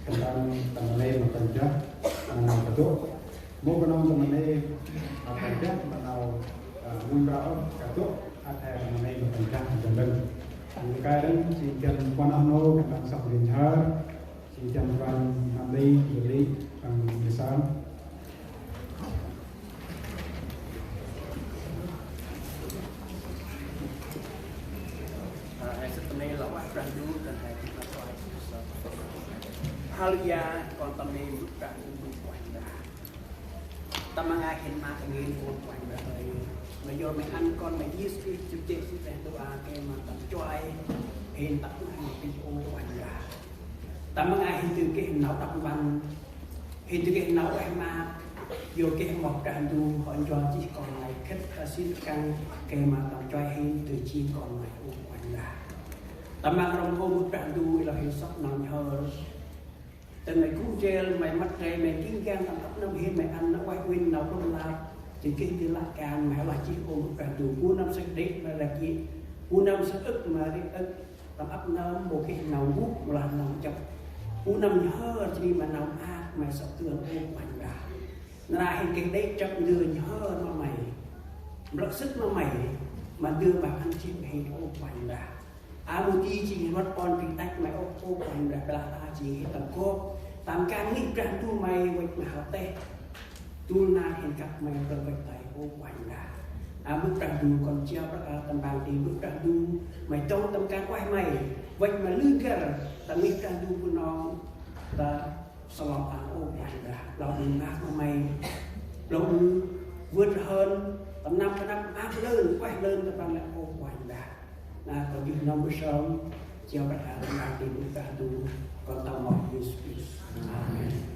tentang temennya bekerja mengenal betul mau kenal temennya bekerja mengenal mundrao betul ada temennya bekerja jalan sekarang si Jan Panano tentang Sabrinhar si Jan Van Hamdi Juli Bang Misal sebenarnya lawak randu dan hai kita soal hal ya kontamnya bukan wanda tamangai hen ma ngin ko wanda ai mà do mày ăn con mày giết cái chụp chết cái tôi cái mà tao cho ai hiện tập cái ô hoành ra tao mang ai từ cái nấu đọc văn hiện từ cái nấu em mà vô cái một trạm du họ cho chỉ còn lại khách xin căng cái mà tao cho hiện từ chim còn lại ô hoành ra tao mang rong hô một trạm du là hiện sắp nằm hơn từ mày cũng treo mày mắt treo mày kiến gan tao tập năm hiện mày ăn nó quay win nấu con la thì cái là càng mà là chỉ ôm cả từ cuối năm sách đấy mà là gì cuối năm sách ức mà đi ức tầm ấp năm một cái nào bút là nào chập cuối năm nhớ thì mà nào mà sắp tường ôm mạnh ra là hình cái đấy chập đưa nhớ mà mày rất sức mà mày mà đưa bà ăn chim hình ôm mạnh ra một tí chỉ mất con thì tách mày ôm mạnh ra là chỉ tầm cô tầm càng nghĩ rằng tu mày vậy mà hợp tệ tu na hiện các mày rồi vậy tại ô quanh ra bước ra du còn treo ra tầm bàn thì bước ra du mày trong tầm cá quay mày vậy mà lư kia tầm nghĩ ra du của nó ta sau đó ô quanh ra lòng đừng ác của mày lòng vượt hơn tầm năm ác lên quay lên tầm bàn lại ô quanh ra là còn dùng năm bữa sớm treo ra tầm bàn thì bước ra du còn tao mỏi Jesus Amen.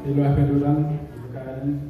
Di luar perulang, bukan